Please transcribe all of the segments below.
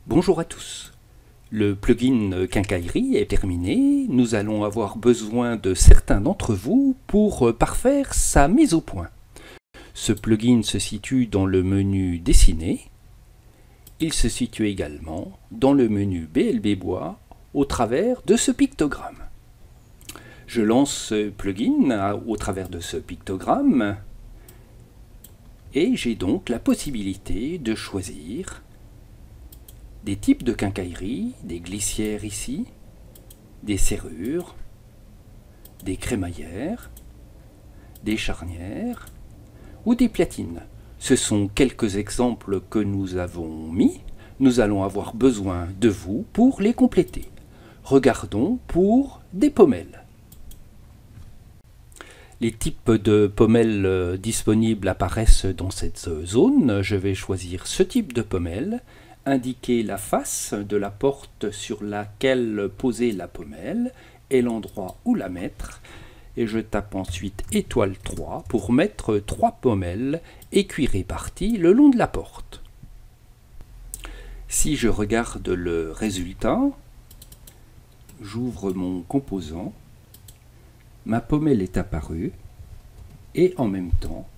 Bonjour à tous. Le plugin Quincaillerie est terminé. Nous allons avoir besoin de certains d'entre vous pour parfaire sa mise au point. Ce plugin se situe dans le menu Dessiner. Il se situe également dans le menu BLB Bois au travers de ce pictogramme. Je lance ce plugin au travers de ce pictogramme et j'ai donc la possibilité de choisir des types de quincaillerie, des glissières ici, des serrures, des crémaillères, des charnières ou des platines. Ce sont quelques exemples que nous avons mis. Nous allons avoir besoin de vous pour les compléter. Regardons pour des pommelles. Les types de pommelles disponibles apparaissent dans cette zone. Je vais choisir ce type de pommelle, indiquer la face de la porte sur laquelle poser la pommelle et l'endroit où la mettre. Et je tape ensuite étoile 3 pour mettre 3 pommelles écuit réparties le long de la porte. Si je regarde le résultat, j'ouvre mon composant, ma pommelle est apparue et en même temps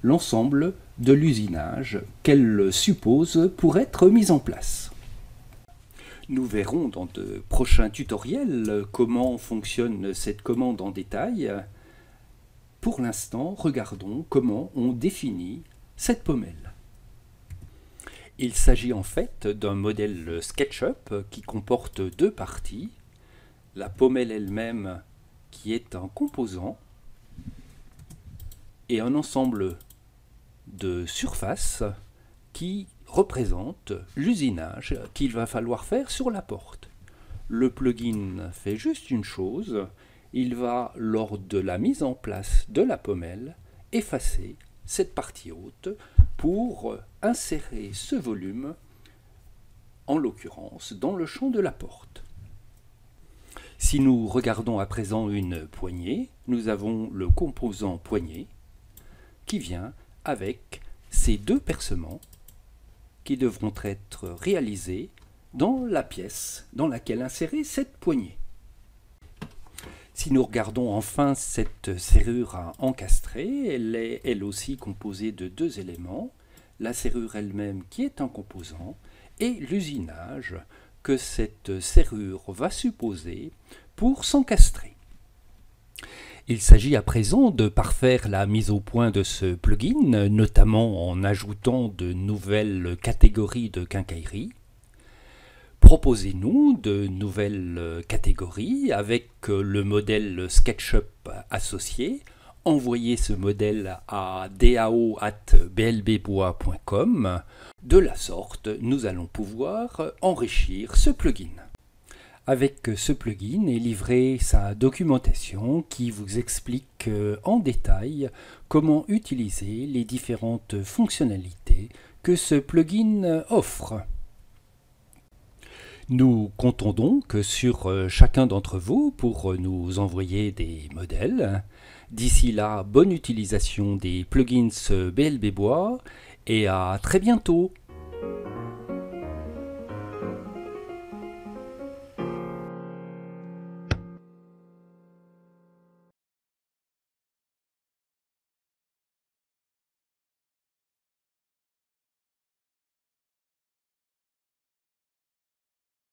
l'ensemble de l'usinage qu'elle suppose pour être mise en place. Nous verrons dans de prochains tutoriels comment fonctionne cette commande en détail. Pour l'instant, regardons comment on définit cette pommelle. Il s'agit en fait d'un modèle SketchUp qui comporte deux parties. La pommelle elle-même qui est un composant et un ensemble de surface qui représente l'usinage qu'il va falloir faire sur la porte. Le plugin fait juste une chose, il va, lors de la mise en place de la pommelle, effacer cette partie haute pour insérer ce volume, en l'occurrence, dans le champ de la porte. Si nous regardons à présent une poignée, nous avons le composant poignée qui vient avec ces deux percements qui devront être réalisés dans la pièce dans laquelle insérer cette poignée. Si nous regardons enfin cette serrure à encastrer, elle est elle aussi composée de deux éléments, la serrure elle-même qui est un composant et l'usinage que cette serrure va supposer pour s'encastrer. Il s'agit à présent de parfaire la mise au point de ce plugin, notamment en ajoutant de nouvelles catégories de quincaillerie. Proposez-nous de nouvelles catégories avec le modèle SketchUp associé. Envoyez ce modèle à dao@blbbois.com. De la sorte, nous allons pouvoir enrichir ce plugin. Avec ce plugin est livrée sa documentation qui vous explique en détail comment utiliser les différentes fonctionnalités que ce plugin offre. Nous comptons donc sur chacun d'entre vous pour nous envoyer des modèles. D'ici là, bonne utilisation des plugins BLB Bois et à très bientôt.